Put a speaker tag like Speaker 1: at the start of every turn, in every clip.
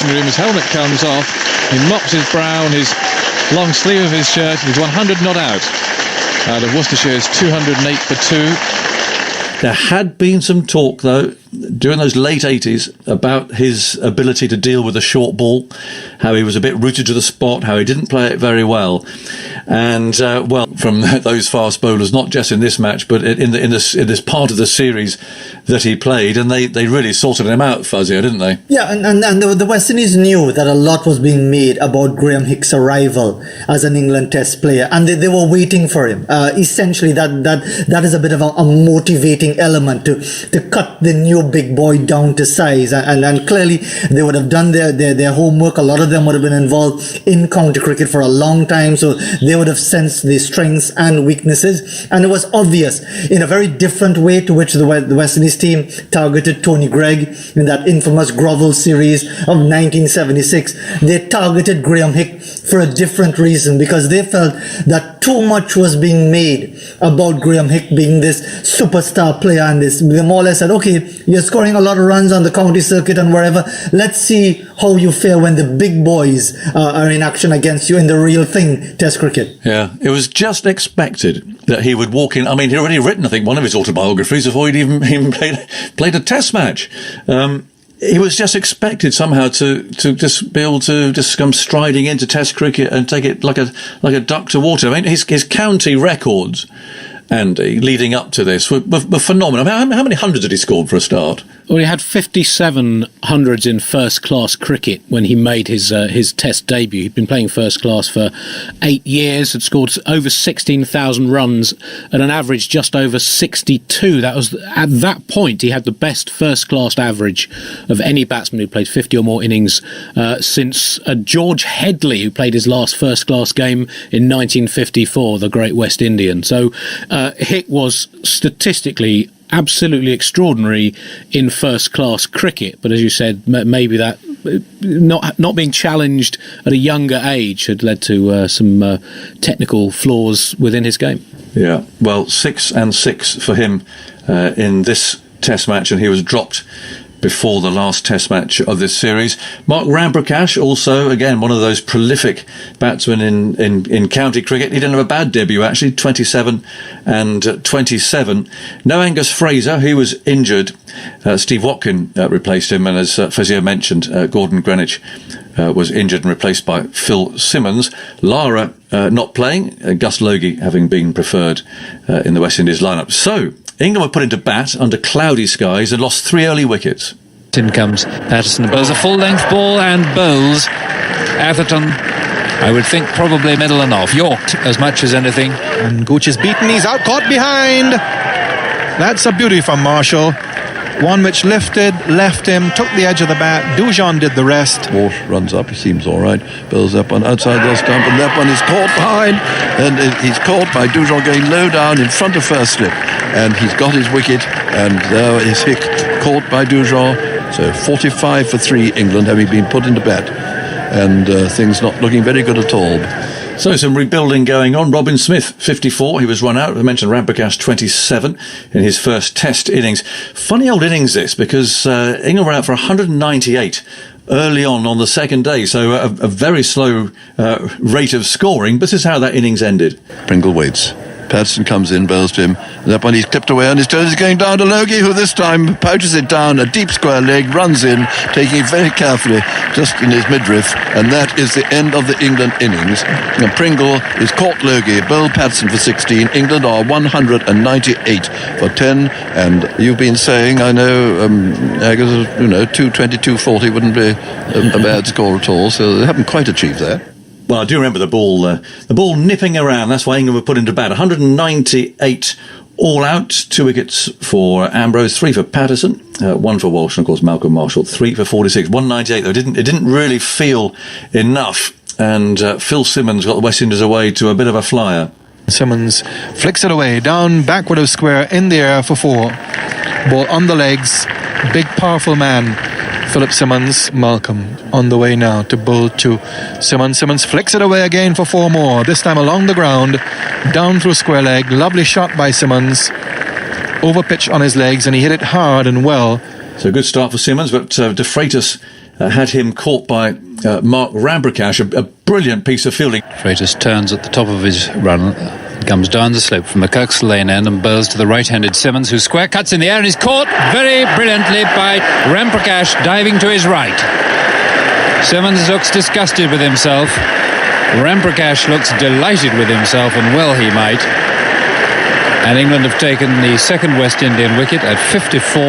Speaker 1: dressing room. His helmet comes off. He mops his brow and his long sleeve of his shirt. He's 100 not out. Out of Worcestershire's 208 for 2.
Speaker 2: There had been some talk, though, during those late 80s about his ability to deal with a short ball, how he was a bit rooted to the spot, how he didn't play it very well. And, from those fast bowlers, not just in this match, but in this part of the series that he played, and they really sorted him out, Fazio, didn't they?
Speaker 3: Yeah, and the West Indies knew that a lot was being made about Graham Hick's arrival as an England Test player, and they were waiting for him. Essentially, that is a bit of a motivating element to cut the new big boy down to size, and clearly they would have done their homework. A lot of them would have been involved in county cricket for a long time, so they would have sensed the strengths and weaknesses, and it was obvious in a very different way to which the West Indies team targeted Tony Greig in that infamous Grovel series of 1976. They targeted Graham Hick for a different reason, because they felt that too much was being made about Graham Hick being this superstar player, and they more or less said, okay, you're scoring a lot of runs on the county circuit and wherever, let's see how you fare when the big boys are in action against you in the real thing, Test cricket.
Speaker 2: Yeah, it was just expected that he would walk in. I mean, he'd already written, I think, one of his autobiographies before he'd even played a Test match. He was just expected somehow to just be able to just come striding into Test cricket and take it like a duck to water. I mean, his county records, Andy, leading up to this were phenomenal. I mean, how many hundreds had he scored for a start?
Speaker 4: Well, he had 57 hundreds in first-class cricket when he made his Test debut. He'd been playing first class for 8 years, had scored over 16,000 runs at an average just over 62. That was, at that point, he had the best first-class average of any batsman who played 50 or more innings since George Headley, who played his last first-class game in 1954, the great West Indian. So Hick was statistically absolutely extraordinary in first-class cricket, but as you said, maybe that not being challenged at a younger age had led to some technical flaws within his game.
Speaker 2: Yeah, well, 6 and 6 for him in this Test match, and he was dropped before the last Test match of this series. Mark Ramprakash, also, again, one of those prolific batsmen in county cricket. He didn't have a bad debut, actually, 27 and 27. No Angus Fraser, he was injured. Steve Watkin replaced him, and as Fazio mentioned, Gordon Greenwich was injured and replaced by Phil Simmons. Lara not playing, Gus Logie having been preferred in the West Indies lineup. So, England were put into bat under cloudy skies and lost 3 early wickets.
Speaker 5: In comes Patterson, bowls a full-length ball and bowls. Atherton, I would think probably middle and off. Yorked as much as anything.
Speaker 6: And Gooch is beaten, he's out, caught behind. That's a beauty from Marshall. One which lifted, left him, took the edge of the bat. Dujon did the rest.
Speaker 7: Walsh runs up, he seems all right. Bills up on outside the stump, and that one is caught behind. And he's caught by Dujon going low down in front of first slip. And he's got his wicket, and there is Hick caught by Dujon. So 45 for 3 England, having been put into bat. And things not looking very good at all.
Speaker 2: So some rebuilding going on. Robin Smith, 54, he was run out. I mentioned Ramprakash, 27 in his first Test innings. Funny old innings this, because England were out for 198 early on the second day, so a very slow rate of scoring. But this is how that innings ended.
Speaker 7: Pringle waits. Patterson comes in, bowls to him. That one he's clipped away on his toes. He's going down to Logie, who this time pouches it down a deep square leg, runs in, taking it very carefully, just in his midriff, and that is the end of the England innings. And Pringle is caught Logie, bowled Patterson for 16. England are 198 for 10, and you've been saying, I know, 220, 240 wouldn't be a bad score at all, so they haven't quite achieved that.
Speaker 2: Well, I do remember the ball nipping around. That's why England were put into bat. 198 all out. 2 wickets for Ambrose, 3 for Patterson, 1 for Walsh, and of course Malcolm Marshall, 3 for 46. 198 though. It didn't really feel enough. And Phil Simmons got the West Indies away to a bit of a flyer.
Speaker 6: Simmons flicks it away, down backward of square, in the air for 4. Ball on the legs, big powerful man. Philip Simmons, Malcolm on the way now to bowl to Simmons. Simmons flicks it away again for 4 more, this time along the ground, down through square leg. Lovely shot by Simmons, over pitch on his legs, and he hit it hard and well.
Speaker 2: So good start for Simmons, but De Freitas had him caught by Mark Rambrakash, a brilliant piece of fielding.
Speaker 5: Freitas turns at the top of his run, comes down the slope from the Kirk's lane end and bowls to the right-handed Simmons, who square cuts in the air and is caught very brilliantly by Ramprakash diving to his right. Simmons looks disgusted with himself. Ramprakash looks delighted with himself, and well he might. And England have taken the second West Indian wicket at 54.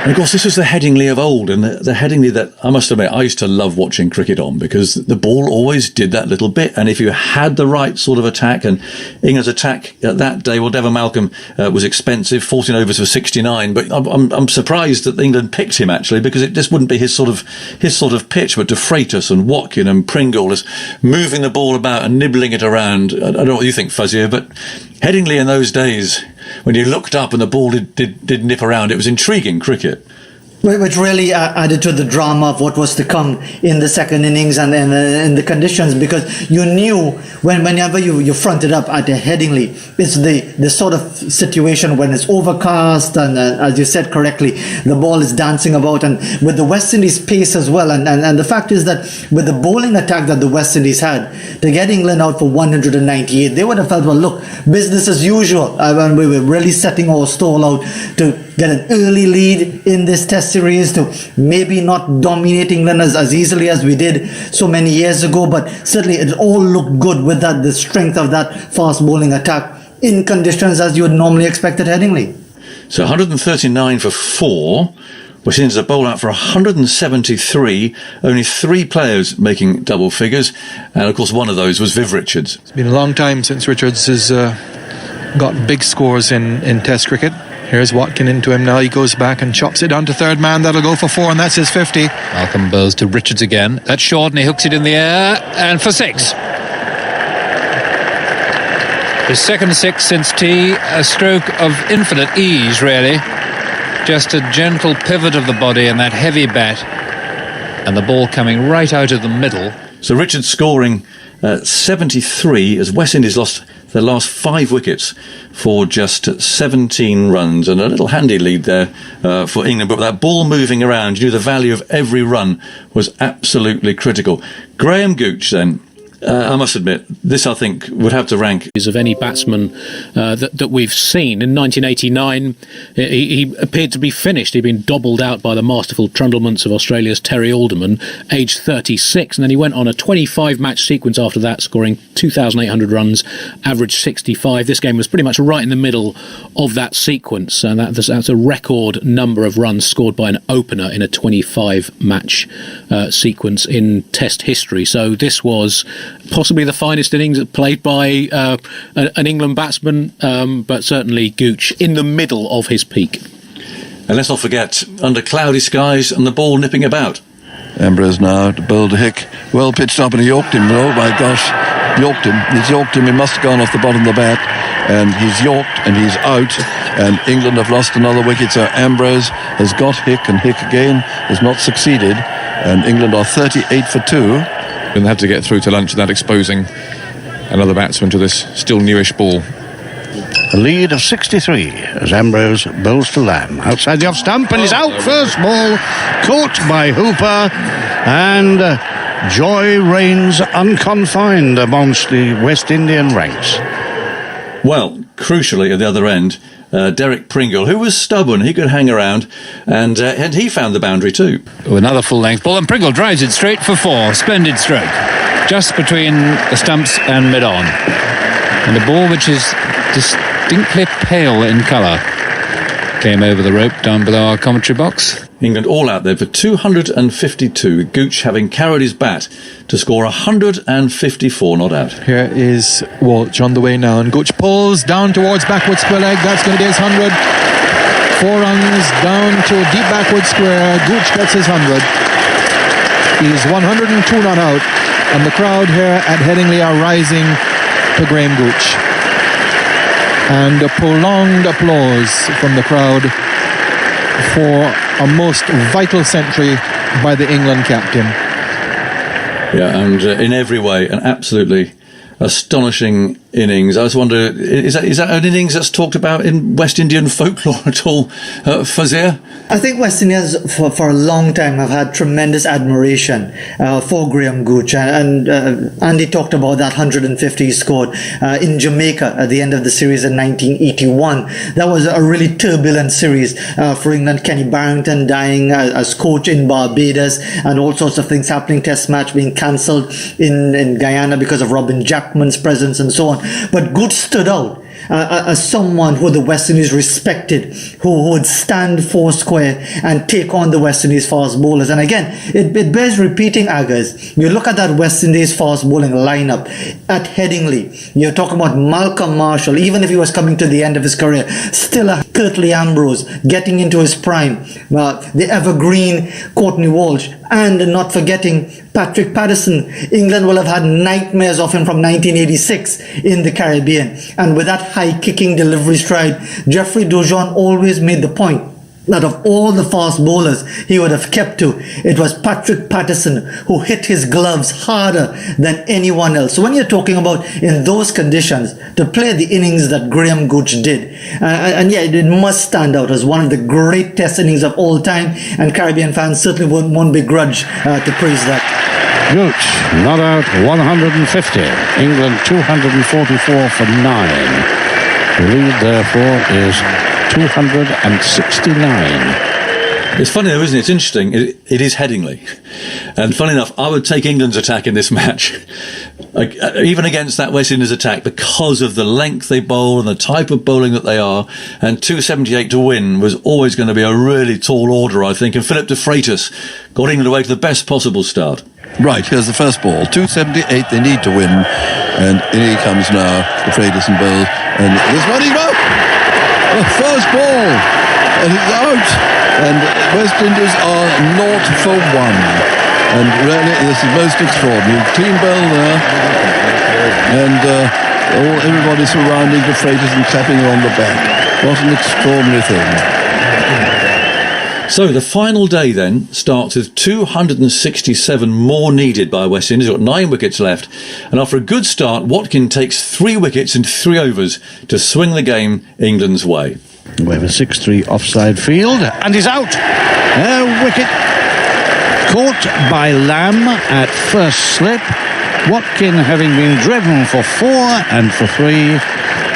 Speaker 2: And of course, this was the Headingley of old, and the Headingley that, I must admit, I used to love watching cricket on, because the ball always did that little bit. And if you had the right sort of attack, and England's attack at that day, well, Devon Malcolm was expensive, 14 overs for 69. But I'm surprised that England picked him, actually, because it just wouldn't be his sort of pitch. But to Freitas and Watkin and Pringle is moving the ball about and nibbling it around. I don't know what you think, Fuzzier, but Headingley in those days, when you looked up and the ball did nip around, it was intriguing cricket.
Speaker 3: Which really added to the drama of what was to come in the second innings and in the conditions, because you knew whenever you fronted up at the Headingley, it's the sort of situation when it's overcast and as you said correctly, the ball is dancing about, and with the West Indies pace as well, and the fact is that with the bowling attack that the West Indies had, to get England out for 198, they would have felt, well, look, business as usual. We were really setting our stall out to get an early lead in this test series, to maybe not dominate England as easily as we did so many years ago, but certainly it all looked good with the strength of that fast bowling attack in conditions as you would normally expect at Headingley.
Speaker 2: So 139 for 4. West Indies are bowled out for 173, only 3 players making double figures, and of course one of those was Viv Richards.
Speaker 6: It's been a long time since Richards has got big scores in Test cricket. Here's Watkin into him now. He goes back and chops it down to third man. That'll go for 4, and that's his 50.
Speaker 5: Malcolm bowls to Richards again. That's short, and he hooks it in the air, and for 6. His second 6 since tea, a stroke of infinite ease, really. Just a gentle pivot of the body and that heavy bat, and the ball coming right out of the middle.
Speaker 2: So Richards scoring 73 as West Indies lost their last 5 wickets for just 17 runs, and a little handy lead there for England. But with that ball moving around, you knew the value of every run was absolutely critical. Graham Gooch then, I must admit, this I think would have to rank
Speaker 4: Of any batsman that we've seen. In 1989, he appeared to be finished. He'd been dobbled out by the masterful trundlements of Australia's Terry Alderman, aged 36, and then he went on a 25-match sequence after that, scoring 2,800 runs, average 65. This game was pretty much right in the middle of that sequence, and that's a record number of runs scored by an opener in a 25-match sequence in Test history. So this was possibly the finest innings played by an England batsman, but certainly Gooch in the middle of his peak.
Speaker 2: And let's not forget, under cloudy skies and the ball nipping about.
Speaker 7: Ambrose now to bowl to Hick. Well pitched up, and he yorked him. Oh my gosh, yorked him. He's yorked him. He must have gone off the bottom of the bat, and he's yorked and he's out, and England have lost another wicket. So Ambrose has got Hick, and Hick again has not succeeded, and England are 38 for 2.
Speaker 8: And have to get through to lunch without exposing another batsman to this still newish ball.
Speaker 9: A lead of 63 as Ambrose bowls to Lamb outside the off stump, and he's out. First ball caught by Hooper, and joy reigns unconfined amongst the West Indian ranks.
Speaker 2: Well, crucially at the other end, Derek Pringle, who was stubborn, he could hang around, and he found the boundary too.
Speaker 5: Another full-length ball, and Pringle drives it straight for 4. Splendid stroke, just between the stumps and mid-on. And a ball which is distinctly pale in colour came over the rope down below our commentary box.
Speaker 2: England all out there for 252, Gooch having carried his bat to score 154 not out.
Speaker 6: Here is Walsh on the way now, and Gooch pulls down towards backward square leg. That's going to be his 100. 4 runs down to deep backward square. Gooch gets his 100. He's 102 not out, and the crowd here at Headingley are rising to Graham Gooch. And a prolonged applause from the crowd for a most vital century by the England captain.
Speaker 2: Yeah, and in every way, an absolutely astonishing innings. I was wondering, is that an innings that's talked about in West Indian folklore at all, Fazir?
Speaker 3: I think West Indians for a long time have had tremendous admiration for Graham Gooch, and Andy talked about that 150 he scored in Jamaica at the end of the series in 1981. That was a really turbulent series for England. Kenny Barrington dying as coach in Barbados, and all sorts of things happening. Test match being cancelled in Guyana because of Robin Jackman's presence and so on. But Gooch stood out as someone who the West Indies respected, who would stand four square and take on the West Indies fast bowlers. And again, it bears repeating, Aggers. You look at that West Indies fast bowling lineup at Headingley. You're talking about Malcolm Marshall, even if he was coming to the end of his career, still a Curtly Ambrose getting into his prime, the evergreen Courtney Walsh, and not forgetting Patrick Patterson. England will have had nightmares of him from 1986 in the Caribbean. And with that high-kicking delivery stride, Geoffrey Dujon always made the point that of all the fast bowlers he would have kept to, it was Patrick Patterson who hit his gloves harder than anyone else. So when you're talking about in those conditions, to play the innings that Graham Gooch did, and yeah, it must stand out as one of the great test innings of all time, and Caribbean fans certainly won't begrudge to praise that.
Speaker 9: Gooch, not out 150. England 244 for 9. The lead, therefore, is 269.
Speaker 2: It's funny though, isn't it? It's interesting. It is Headingley. And funny enough, I would take England's attack in this match, even against that West Indies attack, because of the length they bowl and the type of bowling that they are. And 278 to win was always going to be a really tall order, I think. And Philip de Freitas got England away to the best possible start.
Speaker 7: Right, here's the first ball. 278, they need to win. And in he comes now, de Freitas and bowls. And this one, he's out! The first ball, and he's out, and West Indies are 0 for 1, and really this is most extraordinary. Clean ball there, and everybody surrounding the Freitas and clapping her on the back. What an extraordinary thing.
Speaker 2: So the final day then starts with 267 more needed by West Indies. They've got 9 wickets left, and after a good start, Watkin takes 3 wickets in 3 overs to swing the game England's way.
Speaker 9: We have a 6-3 offside field, and he's out. A wicket caught by Lamb at first slip. Watkin, having been driven for 4 and for 3,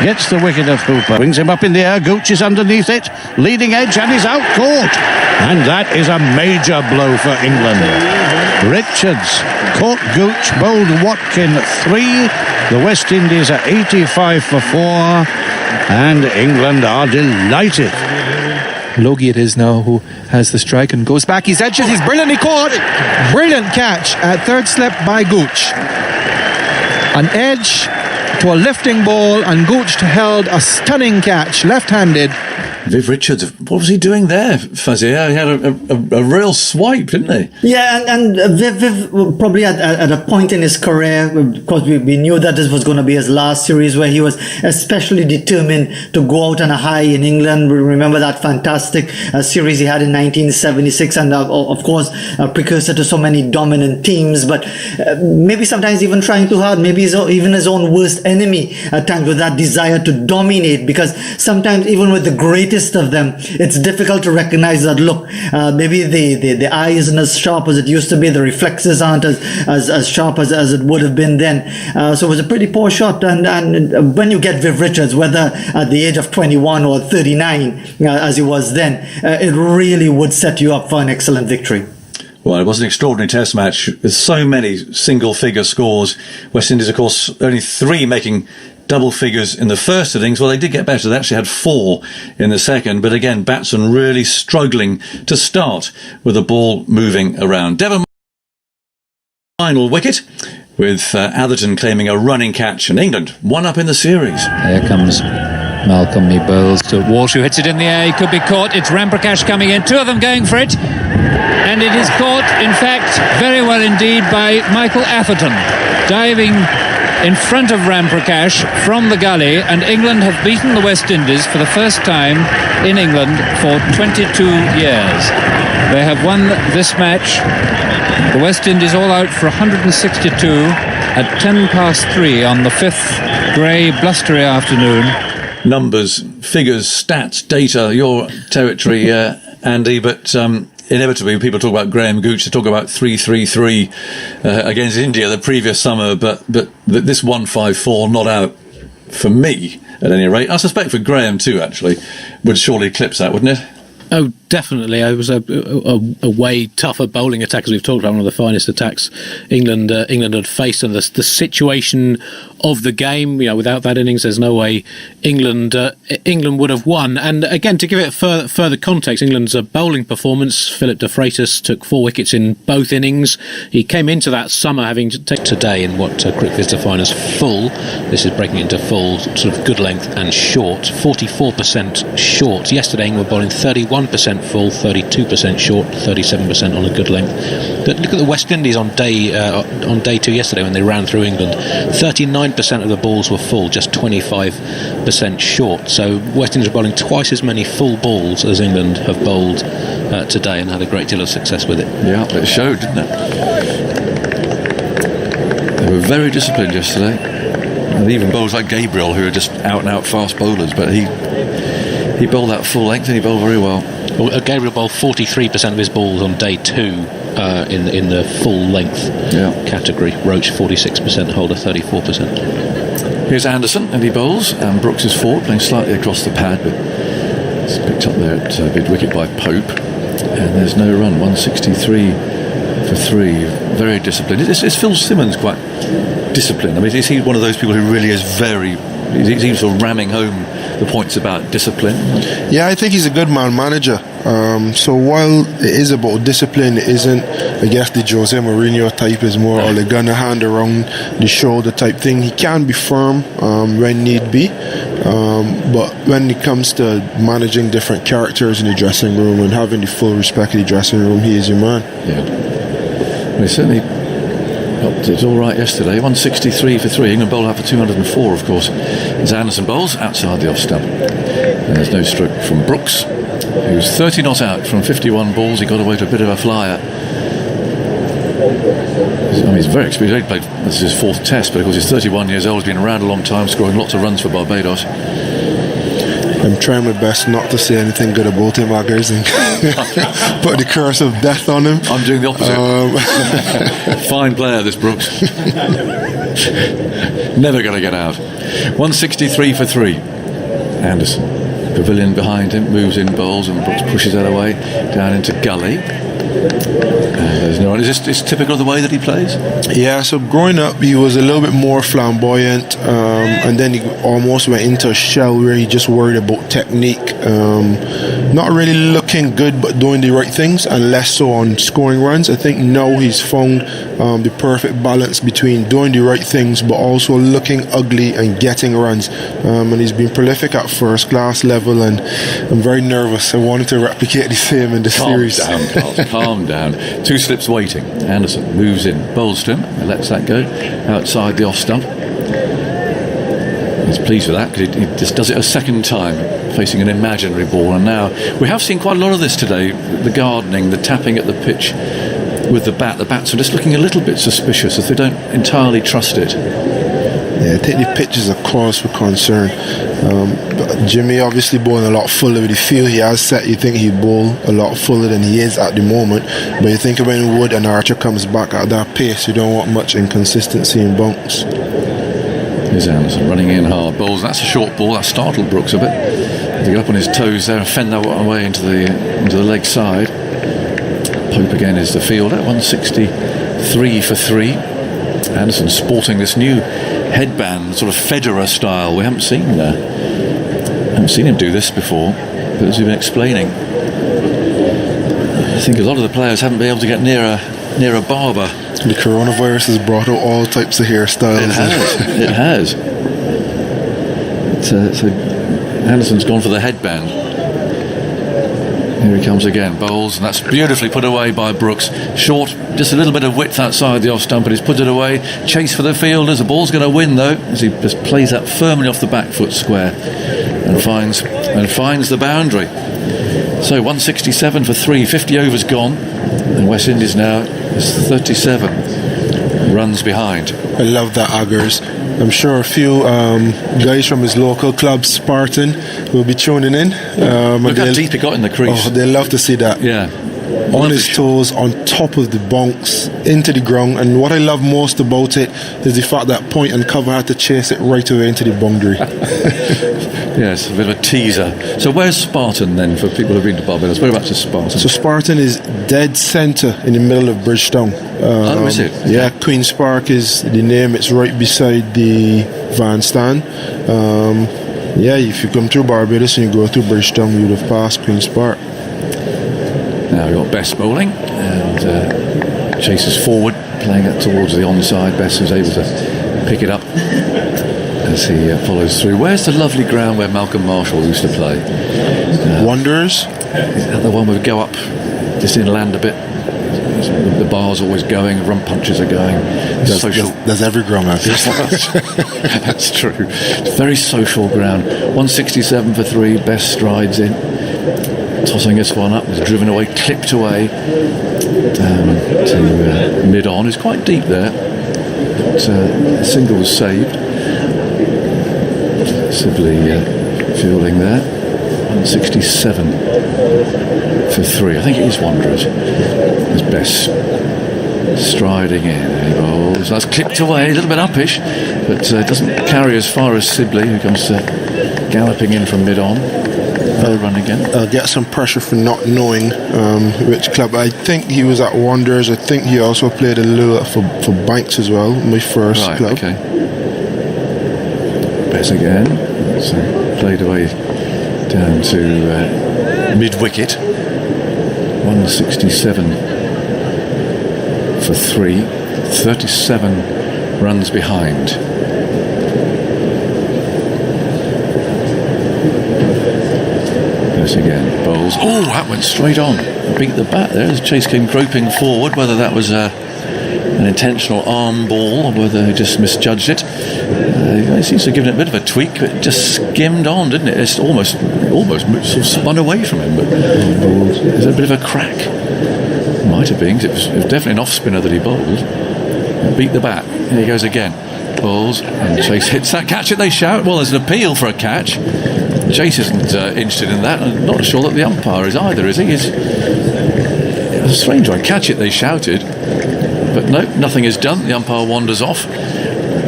Speaker 9: gets the wicket of Hooper. Brings him up in the air. Gooch is underneath it. Leading edge, and he's out caught. And that is a major blow for England. Richards caught Gooch, bowled Watkin 3. The West Indies are 85 for 4. And England are delighted.
Speaker 6: Logie it is now who has the strike and goes back. He's edges. He's brilliantly caught. Brilliant catch at third slip by Gooch. An edge to a lifting ball, and Gooch held a stunning catch, left-handed.
Speaker 2: Viv Richards, what was he doing there, Fazia? He had a real swipe, didn't he?
Speaker 3: Yeah, and Viv probably at a point in his career, because we knew that this was going to be his last series, where he was especially determined to go out on a high in England. We remember that fantastic series he had in 1976, and of course a precursor to so many dominant teams, but maybe sometimes even trying too hard, maybe even his own worst enemy at times, with that desire to dominate, because sometimes even with the greatest of them, it's difficult to recognize that, look, maybe the eye isn't as sharp as it used to be, the reflexes aren't as sharp as it would have been then. So it was a pretty poor shot, and when you get Viv Richards, whether at the age of 21 or 39 as he was then, it really would set you up for an excellent victory.
Speaker 2: Well, it was an extraordinary test match with so many single-figure scores. West Indies, of course, only 3 making double figures in the first innings. Well, they did get better. They actually had 4 in the second. But again, batsmen really struggling to start with the ball moving around. Devon final wicket, with Atherton claiming a running catch, and England 1 up in the series.
Speaker 5: Here comes Malcolm. He bowls to Walsh, who hits it in the air. He could be caught. It's Ramprakash coming in. 2 of them going for it. And it is caught, in fact, very well indeed by Michael Atherton, diving in front of Ramprakash from the gully, and England have beaten the West Indies for the first time in England for 22 years. They have won this match. The West Indies all out for 162 at 3 on the 5th grey, blustery afternoon.
Speaker 2: Numbers, figures, stats, data, your territory, Andy, but inevitably people talk about Graham Gooch, they talk about 3-3-3 against India the previous summer, but this 1-5-4 not out, for me at any rate, I suspect for Graham too actually, would surely eclipse that, wouldn't it?
Speaker 4: Oh, definitely. It was a way tougher bowling attack, as we've talked about, one of the finest attacks England had faced, and the situation of the game. Without that innings, there's no way England would have won. And again, to give it further context, England's bowling performance: Philip de Freitas took 4 wickets in both innings. He came into that summer having to take today in what cricketers define as full. This is breaking into full, sort of good length and short. 44% short. Yesterday, England were bowling 31% full, 32% short, 37% on a good length. But look at the West Indies on day 2 yesterday when they ran through England. 39% of the balls were full, just 25% short. So West Indies are bowling twice as many full balls as England have bowled today, and had a great deal of success with it.
Speaker 2: Yeah, it showed, didn't it? They were very disciplined yesterday, and even bowlers like Gabriel, who are just out and out fast bowlers, but he bowled that full length and he bowled very well.
Speaker 4: Gabriel bowled 43% of his balls on day 2 in the full length category. Roach 46%, Holder 34%.
Speaker 2: Here's Anderson, and he bowls, and Brooks is forward, playing slightly across the pad, but it's picked up there at mid wicket by Pope, and there's no run. 163 for 3. Very disciplined. Is Phil Simmons quite disciplined? I mean, is he one of those people who really is he's sort of ramming home the points about discipline?
Speaker 10: Yeah, I think he's a good man manager. So while it is about discipline, it isn't, I guess, the Jose Mourinho type. Is more all the gun hand around the shoulder type thing. He can be firm when need be, but when it comes to managing different characters in the dressing room and having the full respect of the dressing room, he is your man.
Speaker 2: Yeah, well, he certainly got it all right yesterday. 163 for 3. England bowled out for 204, of course. As Anderson bowls outside the off stump. And there's no stroke from Brooks, who's 30 not out from 51 balls. He got away to a bit of a flyer. I mean, he's very experienced. This is his 4th test, but of course he's 31 years old. He's been around a long time, scoring lots of runs for Barbados.
Speaker 10: I'm trying my best not to say anything good about him, Aggers, and put the curse of death on him.
Speaker 2: I'm doing the opposite. Fine player, this Brooks. Never going to get out. 163 for 3. Anderson, Pavilion behind him, moves in, bowls, and Brooks pushes that away down into gully. There's no one. Is this typical of the way that he plays?
Speaker 10: Yeah, so growing up he was a little bit more flamboyant, and then he almost went into a shell where he just worried about technique, not really looking good but doing the right things, and less so on scoring runs. I think now he's found the perfect balance between doing the right things but also looking ugly and getting runs, and he's been prolific at first class level, and I'm very nervous. I wanted to replicate the same in the series.
Speaker 2: Calm down, Carl. Calm down. 2 slips waiting. Anderson moves in, bowls to him, and lets that go outside the off stump. He's pleased with that because he just does it a second time, facing an imaginary ball. And now we have seen quite a lot of this today, the gardening, the tapping at the pitch with the bat. The bats are just looking a little bit suspicious as they don't entirely trust it.
Speaker 10: Yeah, I think the pitch is a cause for concern. But Jimmy obviously bowling a lot fuller with the field he has set. You think he'd bowl a lot fuller than he is at the moment, but you think when Wood and Archer comes back at that pace, you don't want much inconsistency in bounce.
Speaker 2: Here's Anderson running in hard balls. That's a short ball. That startled Brooks a bit. To get up on his toes there and fend that away into the leg side. Pope again is the fielder. 163 for 3. Anderson sporting this new headband, sort of Federer style. We haven't seen him do this before, but as we've been explaining, I think a lot of the players haven't been able to get near a barber.
Speaker 10: The coronavirus has brought out all types of hairstyles.
Speaker 2: It has. So Anderson's gone for the headband. Here he comes again, bowls, and that's beautifully put away by Brooks. Short, just a little bit of width outside the off stump, but he's put it away. Chase for the fielders. The ball's going to win though, as he just plays that firmly off the back foot square and finds the boundary. So 167 for 3, 50 overs gone, and West Indies now is 37 runs behind.
Speaker 10: I love that, Aggers. I'm sure a few guys from his local club, Spartan, will be tuning in.
Speaker 2: Look how deep he got in the crease.
Speaker 10: Oh, they love to see that.
Speaker 2: Yeah.
Speaker 10: On his toes, on top of the bunks, into the ground. And what I love most about it is the fact that point and cover had to chase it right away into the boundary.
Speaker 2: Yes, a bit of a teaser. So where's Spartan then, for people who've been to Barbados? Whereabouts is Spartan?
Speaker 10: So Spartan is dead centre in the middle of Bridgetown.
Speaker 2: Oh, is it?
Speaker 10: Yeah, Queen's Park is the name. It's right beside the van stand. Yeah, if you come through Barbados and you go through Bridgetown, you would have passed Queen's Park.
Speaker 2: Now we've got Bess bowling, and chases forward, playing it towards the onside. Bess is able to pick it up as he follows through. Where's the lovely ground where Malcolm Marshall used to play?
Speaker 10: Wanderers?
Speaker 2: The one where we go up, just inland a bit. The bar's always going, rump punches are going.
Speaker 10: There's every ground out there.
Speaker 2: That's true. It's a very social ground. 167 for 3, Bess strides in. Tossing this one up, was driven away, clipped away down to mid-on. It's quite deep there, but a single was saved. Sibley fielding there. 167 for 3. I think it is Wanderers. There's Bess striding in. He bowls. That's clipped away, a little bit uppish, but doesn't carry as far as Sibley, who comes galloping in from mid-on. Run again.
Speaker 10: Get some pressure for not knowing which club. I think he was at Wanderers. I think he also played a little for Banks as well, my first club.
Speaker 2: Okay. Bess again. So played away down to mid-wicket. 167 for 3. 37 runs behind. Again, bowls. Oh, that went straight on. Beat the bat there as Chase came groping forward. Whether that was an intentional arm ball or whether he just misjudged it. He seems to have given it a bit of a tweak, but it just skimmed on, didn't it? It's almost sort of spun away from him, but there's a bit of a crack. Might have been, 'cause it was definitely an off spinner that he bowled. Beat the bat. Here he goes again. Bowls, and Chase hits that. Catch it, they shout. Well, there's an appeal for a catch. Chase isn't interested in that. I'm not sure that the umpire is either, is he? It's a strange one. Catch it, they shouted. But no, nothing is done. The umpire wanders off.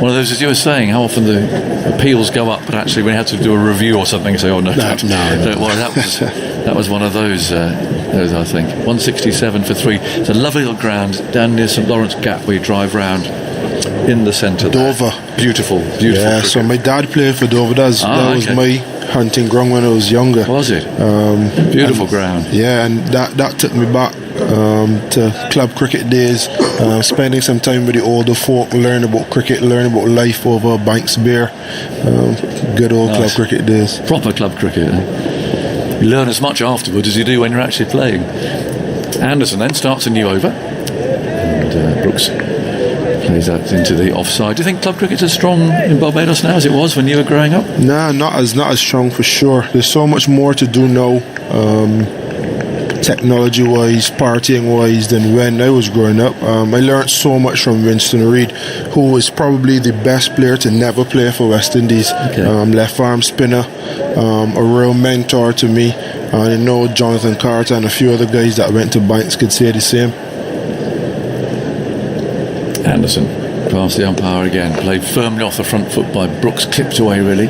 Speaker 2: One of those, as you were saying, how often the appeals go up, but actually when you have to do a review or something, say, oh, no. Don't worry, that was one of those, I think. 167 for 3. It's a lovely little ground down near St Lawrence Gap where you drive round. In the centre.
Speaker 10: Dover.
Speaker 2: Beautiful.
Speaker 10: Yeah, so my dad played for Dover. That was my hunting ground when I was younger.
Speaker 2: Was it? Beautiful ground.
Speaker 10: Yeah, and that took me back to club cricket days, spending some time with the older folk, learn about cricket, learn about life over Banks beer. Good old club cricket days.
Speaker 2: Proper club cricket. You learn as much afterwards as you do when you're actually playing. Anderson then starts a new over, and Brooks plays that into the offside. Do you think club cricket's as strong in Barbados now as it was when you were growing up?
Speaker 10: Nah, not as strong for sure. There's so much more to do now, technology-wise, partying-wise, than when I was growing up. I learned so much from Winston Reid, who was probably the best player to never play for West Indies. Left arm spinner, a real mentor to me. And I know Jonathan Carter and a few other guys that went to Banks could say the same.
Speaker 2: Anderson past the umpire again, played firmly off the front foot by Brooks, clipped away really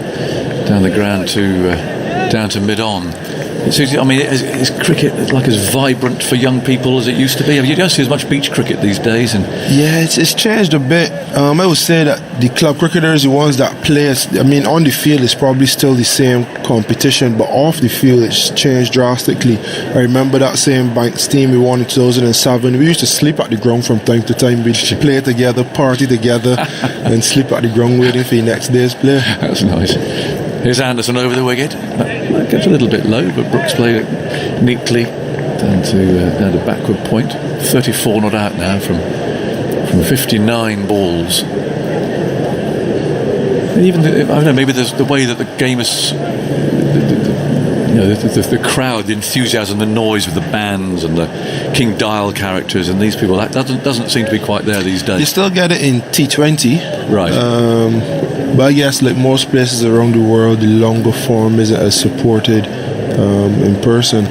Speaker 2: down the ground to down to mid-on. I mean, is cricket like as vibrant for young people as it used to be? You don't see as much beach cricket these days, and
Speaker 10: yeah, it's changed a bit. I would say that the club cricketers, the ones that play, I mean, on the field it's probably still the same competition, but off the field it's changed drastically. I remember that same Banks team we won in 2007. We used to sleep at the ground from time to time. We'd play together, party together, and sleep at the ground waiting for the next day's play.
Speaker 2: That's nice. Here's Anderson over the wicket. That gets a little bit low, but Brooks played it neatly down to backward point. 34 not out now from 59 balls. And even I don't know, maybe there's the way that the game is, the crowd, the enthusiasm, the noise with the bands and the King Dial characters and these people, that doesn't seem to be quite there these days.
Speaker 10: You still get it in T20,
Speaker 2: right?
Speaker 10: But I guess like most places around the world, the longer form isn't as supported in person.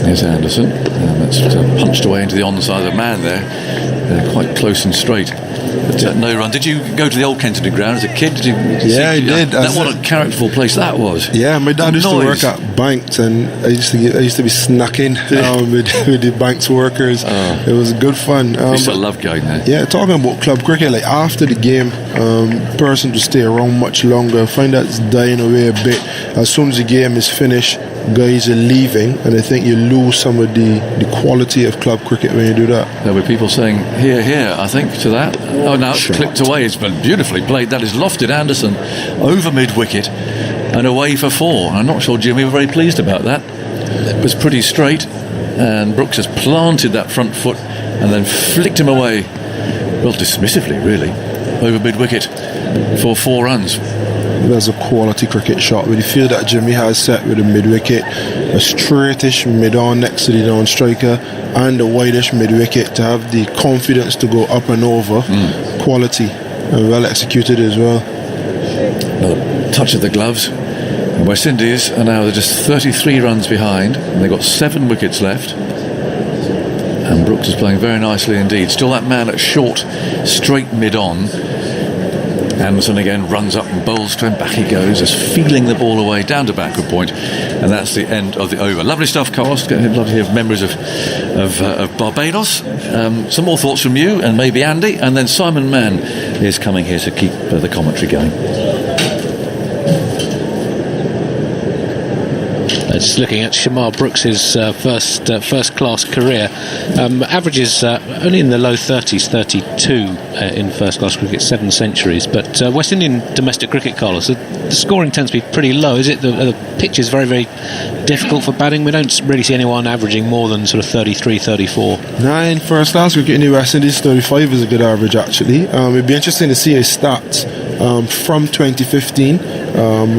Speaker 2: Here's Anderson, and that's punched away into the onside of the man there, quite close and straight. But, no run. Did you go to the old Kensington ground as a kid? Did you
Speaker 10: yeah, I did.
Speaker 2: What a characterful place that was.
Speaker 10: Yeah, my dad used to work at Banks, and I used to be snacking with the Banks workers. It was good fun.
Speaker 2: I used to love going there.
Speaker 10: Yeah, talking about club cricket, like after the game, person to stay around much longer. I find that's dying away a bit. As soon as the game is finished, guys are leaving, and I think you lose some of the quality of club cricket when you do that.
Speaker 2: There were people saying "here, here," I think, to that. Oh, now it's clipped away. It's been beautifully played. That is lofted Anderson over mid wicket and away for 4. I'm not sure Jimmy were very pleased about that. It was pretty straight, and Brooks has planted that front foot and then flicked him away, well, dismissively really, over mid wicket for 4 runs.
Speaker 10: That's a quality cricket shot. With the field that Jimmy has set with a mid-wicket, a straightish mid-on next to the down-striker, and a wideish mid-wicket, to have the confidence to go up and over, quality, and well executed as well.
Speaker 2: Another touch of the gloves. And West Indies are now just 33 runs behind, and they've got 7 wickets left. And Brooks is playing very nicely indeed. Still that man at short, straight mid-on. Anderson again runs up and bowls to him. Back he goes, just feeling the ball away down to backward point, and that's the end of the over. Lovely stuff, Carlos. Love to hear memories of Barbados. Some more thoughts from you and maybe Andy, and then Simon Mann is coming here to keep the commentary going.
Speaker 4: Just looking at Shamar Brooks's first class career, averages only in the low 30s, 32 in first class cricket, 7 centuries. But West Indian domestic cricket, Carlos, the scoring tends to be pretty low. Is it the pitch is very, very difficult for batting? We don't really see anyone averaging more than sort of 33, 34.
Speaker 10: No, in first class cricket in the West Indies, 35 is a good average actually. It'd be interesting to see his stats from 2015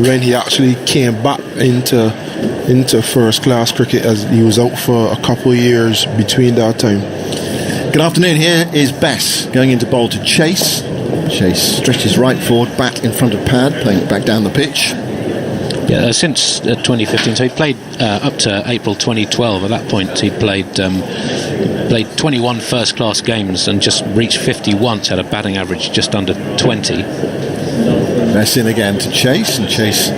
Speaker 10: when he actually came back into first class cricket, as he was out for a couple of years between that time.
Speaker 11: Good afternoon. Here is Bess going into bowl to Chase. Chase stretches right forward, bat in front of pad, playing it back down the pitch.
Speaker 4: Yeah, since 2015, so he played up to April 2012. At that point, he played 21 first class games and just reached 50 once, had a batting average just under 20.
Speaker 11: Bess in again to Chase, and Chase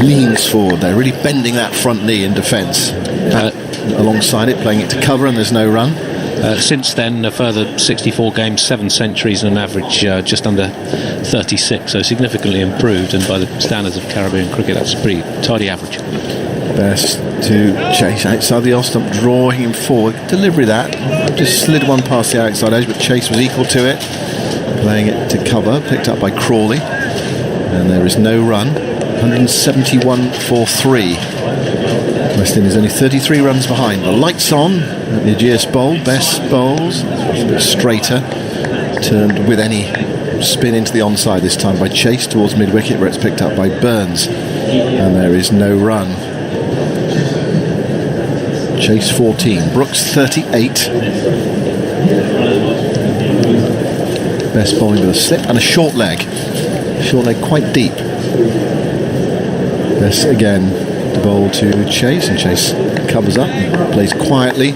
Speaker 11: leans forward there, really bending that front knee in defence. Alongside it, playing it to cover, and there's no run.
Speaker 4: Since then, a further 64 games, 7 centuries, and an average just under 36, so significantly improved, and by the standards of Caribbean cricket, that's a pretty tidy average.
Speaker 11: Best to Chase outside the off stump, drawing him forward. Delivery that, just slid one past the outside edge, but Chase was equal to it. Playing it to cover, picked up by Crawley, and there is no run. 171 for 3. West Indies only 33 runs behind. The lights on at the Aegeus Bowl. Best bowls, a bit straighter, turned with any spin into the onside this time by Chase towards mid-wicket, where it's picked up by Burns, and there is no run. Chase 14, Brooks 38. Best bowling with a slip and a short leg quite deep. Best again to bowl to Chase, and Chase covers up and plays quietly,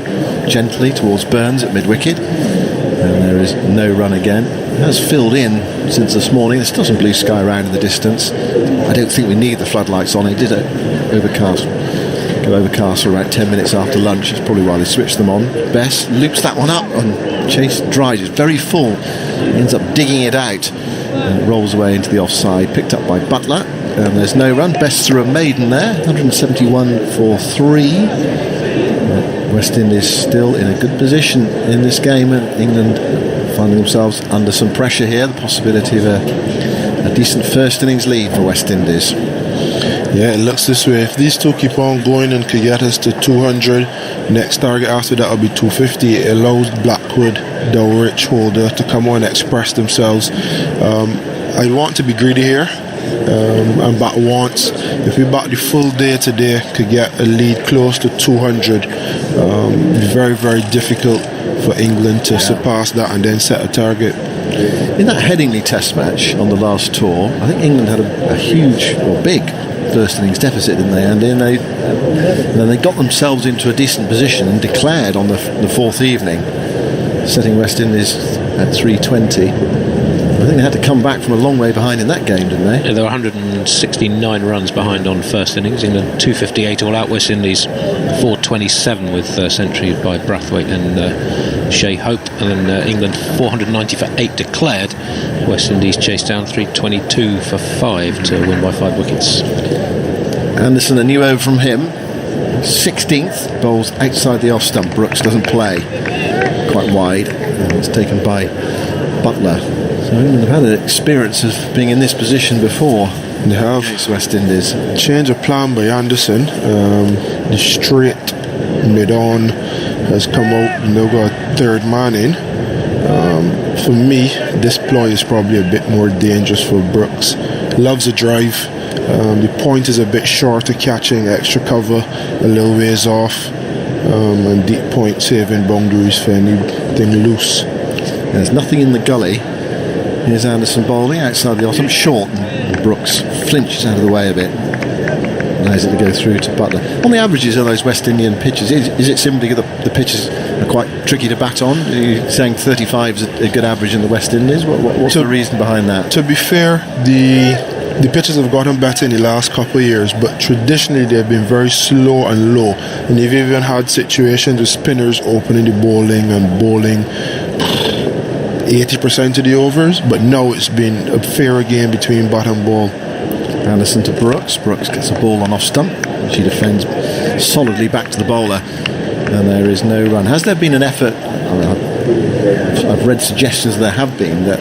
Speaker 11: gently towards Burns at mid-wicket, and there is no run again. It has filled in since this morning. There's still some blue sky around in the distance. I don't think we need the floodlights on. It did go overcast for about 10 minutes after lunch. It's probably why they switched them on. Best loops that one up, and Chase dries. It's very full. He ends up digging it out and it rolls away into the offside, picked up by Butler, and there's no run. Best through a maiden there, 171 for 3. West Indies still in a good position in this game, and England finding themselves under some pressure here. The possibility of a decent first innings lead for West Indies.
Speaker 10: Yeah, it looks this way. If these two keep on going and could get us to 200, next target after that will be 250. It allows Blackwood, the rich holder, to come on and express themselves. I want to be greedy here and bat once. If we bat the full day today, could get a lead close to 200. Very, very difficult for England to surpass that and then set a target.
Speaker 11: In that Headingley Test match on the last tour, I think England had a huge or big first innings deficit, didn't they, Andy? And then they got themselves into a decent position and declared on the fourth evening, setting West Indies at 320. I think they had to come back from a long way behind in that game, didn't they?
Speaker 4: Yeah, there were 169 runs behind on first innings. England 258 all out. West Indies 427 with century by Brathwaite and Shea Hope, and then England 490 for 8 declared. West Indies chased down 322 for 5 to win by 5 wickets.
Speaker 11: Anderson, a new over from him. 16th, bowls outside the off stump. Brooks doesn't play, quite wide, and it's taken by Butler. So England have had an experience of being in this position before.
Speaker 10: They have.
Speaker 11: Against West Indies.
Speaker 10: Change of plan by Anderson. The straight mid-on has come out. Now got a third man in. For me, this ploy is probably a bit more dangerous for Brooks. Loves a drive. The point is a bit short to catching, extra cover, a little ways off, and deep point saving boundaries for anything loose.
Speaker 11: There's nothing in the gully. Here's Anderson bowling outside the bottom, short, and Brooks flinches out of the way a bit. Allows it to go through to Butler. On the averages of those West Indian pitches, is it simply that the pitches are quite tricky to bat on? Are you saying 35 is a good average in the West Indies? What's the reason behind that?
Speaker 10: To be fair, the pitches have gotten better in the last couple of years, but traditionally they've been very slow and low. And they've even had situations with spinners opening the bowling and bowling 80% of the overs, but now it's been a fairer game between bat and ball.
Speaker 11: Anderson to Brooks. Brooks gets a ball on off stump, which he defends solidly back to the bowler, and there is no run. Has there been an effort? I've read suggestions there have been that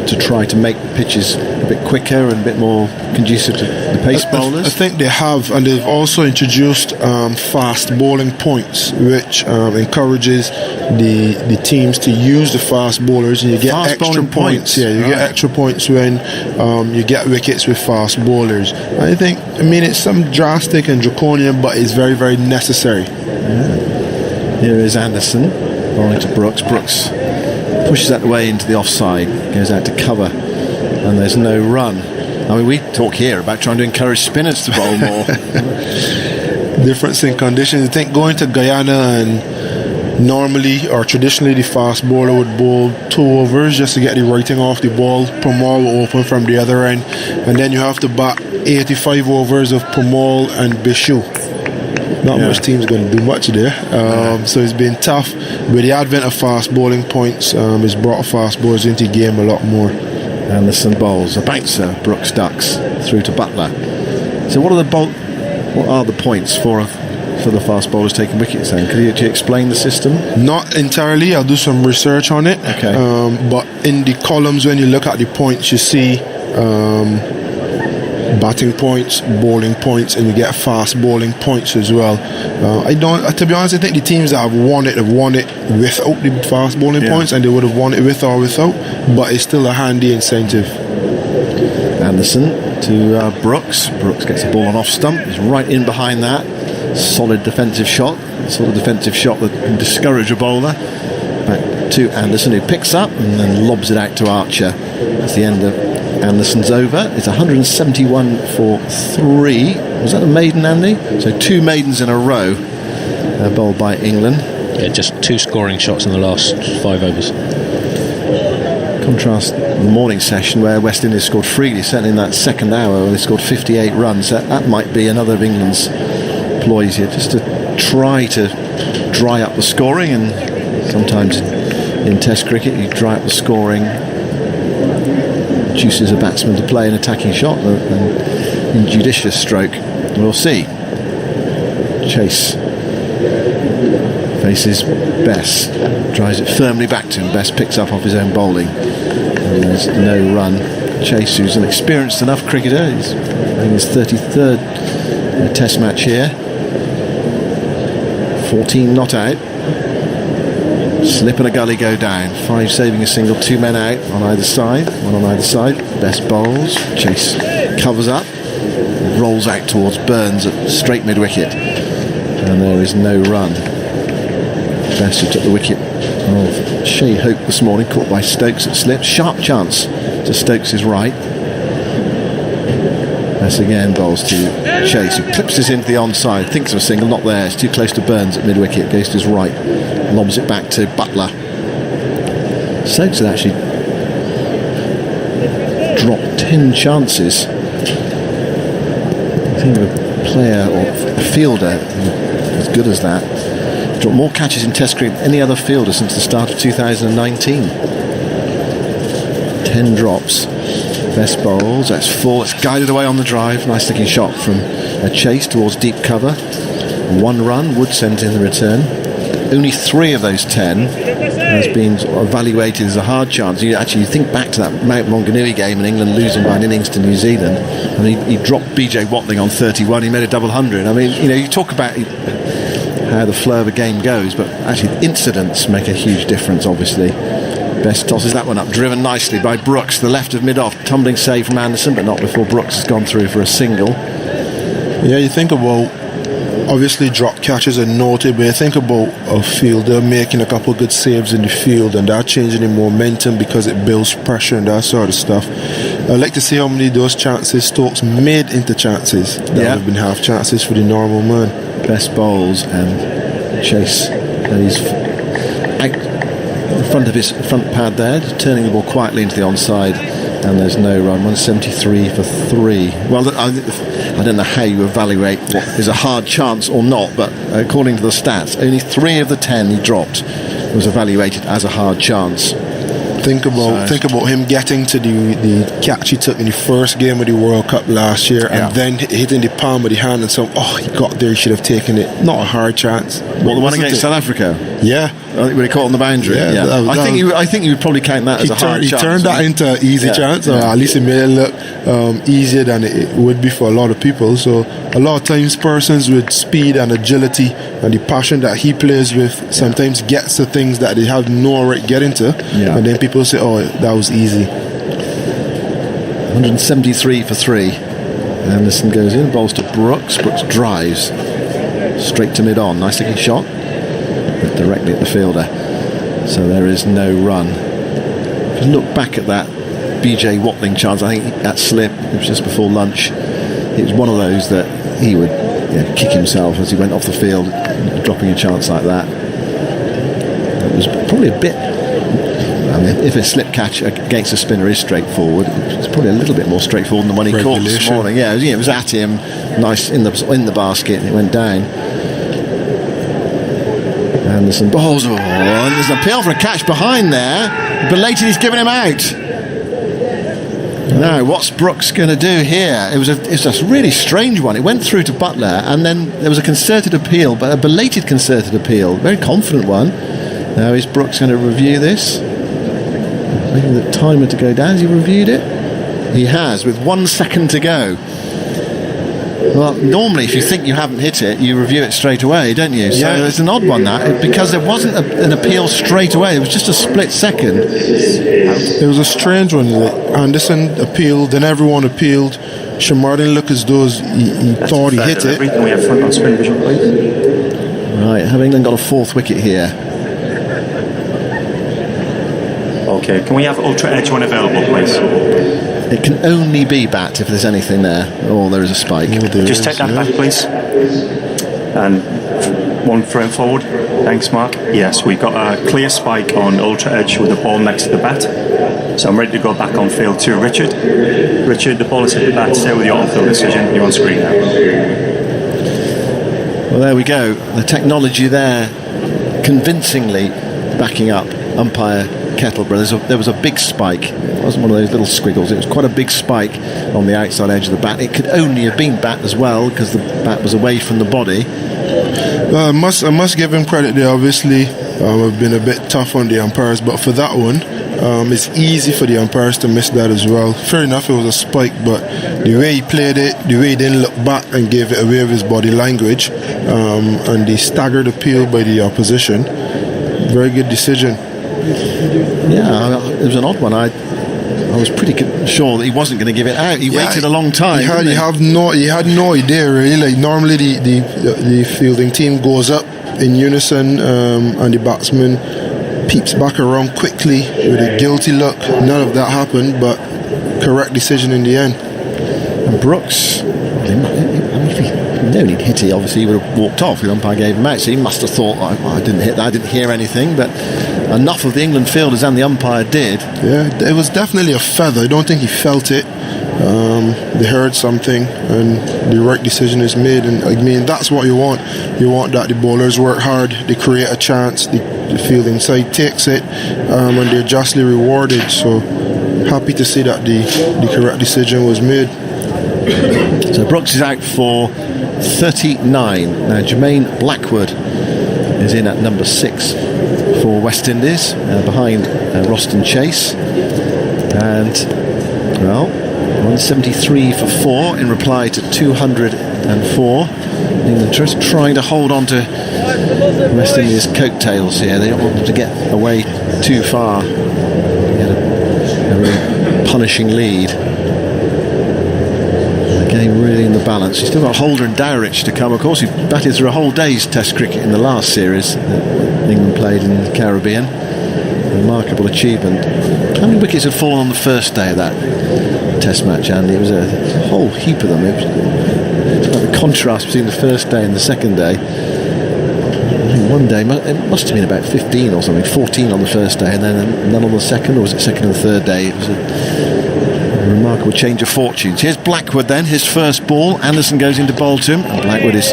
Speaker 11: to try to make pitches a bit quicker and a bit more conducive to the pace bowlers.
Speaker 10: I think they have, and they've also introduced fast bowling points, which encourages the teams to use the fast bowlers, and you get
Speaker 11: fast
Speaker 10: extra points. Yeah, you get extra points when you get wickets with fast bowlers. I mean, it's some drastic and draconian, but it's very, very necessary.
Speaker 11: Yeah. Here is Anderson bowling to Brooks. Brooks pushes that way into the offside, goes out to cover, and there's no run. I mean, we talk here about trying to encourage spinners to bowl more.
Speaker 10: Difference in conditions. I think going to Guyana, and normally or traditionally the fast bowler would bowl 2 overs just to get the writing off the ball. Pramal will open from the other end, and then you have to bat 85 overs of Pramal and Bishu. Not much team's going to do much there. So it's been tough. With the advent of fast bowling points, it's brought fast bowlers into the game a lot more.
Speaker 11: Anderson bowls a bouncer. Brooks ducks through to Butler. So what are the points for the fast bowlers taking wickets then? Could you explain the system?
Speaker 10: Not entirely. I'll do some research on it.
Speaker 11: Okay.
Speaker 10: But in the columns, when you look at the points, you see batting points, bowling points, and you get fast bowling points as well. To be honest, I think the teams that have won it without the fast bowling points, and they would have won it with or without, but it's still a handy incentive.
Speaker 11: Anderson to Brooks. Brooks gets the ball on off stump. He's right in behind that. Solid defensive shot. Sort of defensive shot that can discourage a bowler. Back to Anderson, who picks up and then lobs it out to Archer. That's the end of Anderson's over. It's 171 for 3. Was that a maiden, Andy? So 2 maidens in a row bowled by England.
Speaker 4: Yeah, just 2 scoring shots in the last 5 overs.
Speaker 11: Contrast the morning session where West Indies scored freely, certainly in that second hour where they scored 58 runs. That might be another of England's ploys here, just to try to dry up the scoring, and sometimes in Test cricket you dry up the scoring, induces a batsman to play an attacking shot, an injudicious stroke. We'll see. Chase faces Bess, drives it firmly back to him. Bess picks up off his own bowling, and there's no run. Chase, who's an experienced enough cricketer, he's in his 33rd Test match here. 14 not out. Slip and a gully go down. 5 saving a single, 2 men out on either side. 1 on either side. Best bowls. Chase covers up, rolls out towards Burns at straight mid-wicket, and there is no run. Best who took the wicket of Shea Hope this morning, caught by Stokes at slip. Sharp chance to Stokes' right. Best again bowls to Chase, who clips this into the onside, thinks of a single, not there, it's too close to Burns at mid-wicket, goes to his right, lobs it back to Butler. Stokes had actually dropped 10 chances. I think of a player or a fielder as good as that. Dropped more catches in Test cricket than any other fielder since the start of 2019. 10 drops. Best bowls, that's 4. It's guided away on the drive. Nice looking shot from a Chase towards deep cover. 1 run, Wood sent in the return. Only 3 of those 10 has been sort of evaluated as a hard chance. You think back to that Mount Maunganui game and England losing by an innings to New Zealand, and he dropped BJ Watling on 31. He made a double 100. I mean, you talk about how the flow of a game goes, but actually incidents make a huge difference, obviously. Best tosses that one up, driven nicely by Brooks, the left of mid-off, tumbling save from Anderson, but not before Brooks has gone through for a single.
Speaker 10: Yeah, you think about, obviously drop catches are noted, but you think about a fielder making a couple of good saves in the field and that changing the momentum because it builds pressure and that sort of stuff. I'd like to see how many of those chances Stokes made into chances that would have been half chances for the normal man.
Speaker 11: Best bowls and Chase, and he's out in front of his front pad there, turning the ball quietly into the onside, and there's no run. 173 for 3. Well, I don't know how you evaluate what is a hard chance or not, but according to the stats, only 3 of the 10 he dropped was evaluated as a hard chance.
Speaker 10: Think about him getting to the catch he took in the first game of the World Cup last year, and then hitting the palm of the hand and saying, "Oh, he got there, he should have taken it." Not a hard chance.
Speaker 11: What, the one against South Africa?
Speaker 10: Yeah,
Speaker 11: when he caught on the boundary. Yeah. I think you would probably count that as a hard chance.
Speaker 10: He turned that into an easy chance, or at least it made it look easier than it would be for a lot of people. So a lot of times persons with speed and agility and the passion that he plays with sometimes gets to things that they have no right getting to, and then people say, "Oh, that was easy."
Speaker 11: 173 for 3. Anderson goes in, bowls to Brooks. Brooks drives straight to mid-on. Nice looking shot, but directly at the fielder. So there is no run. If you look back at that BJ Watling chance, I think that slip, it was just before lunch. It was one of those that he would kick himself as he went off the field, dropping a chance like that. It was probably a bit, I mean, if a slip catch against a spinner is straightforward, it's probably a little bit more straightforward than the one he caught this morning. Yeah, it was at him, nice in the basket, and it went down. Anderson bowls, and there's an appeal for a catch behind there. Belated, he's given him out. Now, what's Brooks going to do here? It's a really strange one. It went through to Butler, and then there was a concerted appeal, but a belated concerted appeal, very confident one. Now, is Brooks going to review this? Waiting the timer to go down. Has he reviewed it? He has, with 1 second to go. Well, normally if you think you haven't hit it, you review it straight away, don't you? So it's an odd one, that, because there wasn't an appeal straight away. It was just a split second.
Speaker 10: It was a strange one. Anderson appealed, then everyone appealed. Shamar didn't look as though he thought he hit it.
Speaker 12: Can we have front on spin vision, please?
Speaker 11: Right, have England got a 4th wicket here?
Speaker 12: Okay, can we have Ultra Edge when available, please?
Speaker 11: It can only be bat if there's anything there, or there is a spike.
Speaker 12: Just take that back, please. And 1 frame forward. Thanks, Mark. Yes, we've got a clear spike on Ultra Edge with the ball next to the bat. So I'm ready to go back on field to Richard. Richard, the ball is hit the bat. Stay with your on-field decision. You're on screen now.
Speaker 11: Well, there we go. The technology there convincingly backing up umpire Kettleborough. There was a big spike. It wasn't one of those little squiggles. It was quite a big spike on the outside edge of the bat. It could only have been bat as well, because the bat was away from the body.
Speaker 10: I must give him credit there. Obviously, I've been a bit tough on the umpires, but for that one, it's easy for the umpires to miss that as well. Fair enough, it was a spike, but the way he played it, the way he didn't look back and gave it away with his body language, and the staggered appeal by the opposition, very good decision.
Speaker 11: Yeah, it was an odd one. I was pretty sure that he wasn't going to give it out. He waited a long time.
Speaker 10: He had no idea really. Like normally the fielding team goes up in unison, and the batsman peeps back around quickly with a guilty look. None of that happened, but correct decision in the end.
Speaker 11: And Brooks, if he'd known he'd hit it, obviously he would have walked off. The umpire gave him out, so he must have thought, I didn't hit that, I didn't hear anything. But enough of the England fielders and the umpire did.
Speaker 10: Yeah, it was definitely a feather. I don't think he felt it. They heard something, and the right decision is made. And I mean, that's what you want. You want that the bowlers work hard, they create a chance, the fielding side takes it, and they're justly rewarded. So happy to see that the correct decision was made.
Speaker 11: So Brooks is out for 39. Now Jermaine Blackwood is in at number 6 for West Indies, behind Roston Chase. And, well, 173 for 4 in reply to 204. England just trying to hold on to West Indies' coattails here. They don't want them to get away too far. They had a really punishing lead. Game really in the balance. You've still got Holder and Dowrich to come. Of course, you've batted through a whole day's Test cricket in the last series that England played in the Caribbean. A remarkable achievement. How many wickets had fallen on the first day of that Test match, Andy? It was a whole heap of them. It was like the contrast between the first day and the second day. I think one day, it must have been about 15 or something, 14 on the first day, and then none on the second, or was it second and third day? It was a remarkable change of fortunes. Here's Blackwood then, his first ball. Anderson goes into bowl to him, and Blackwood is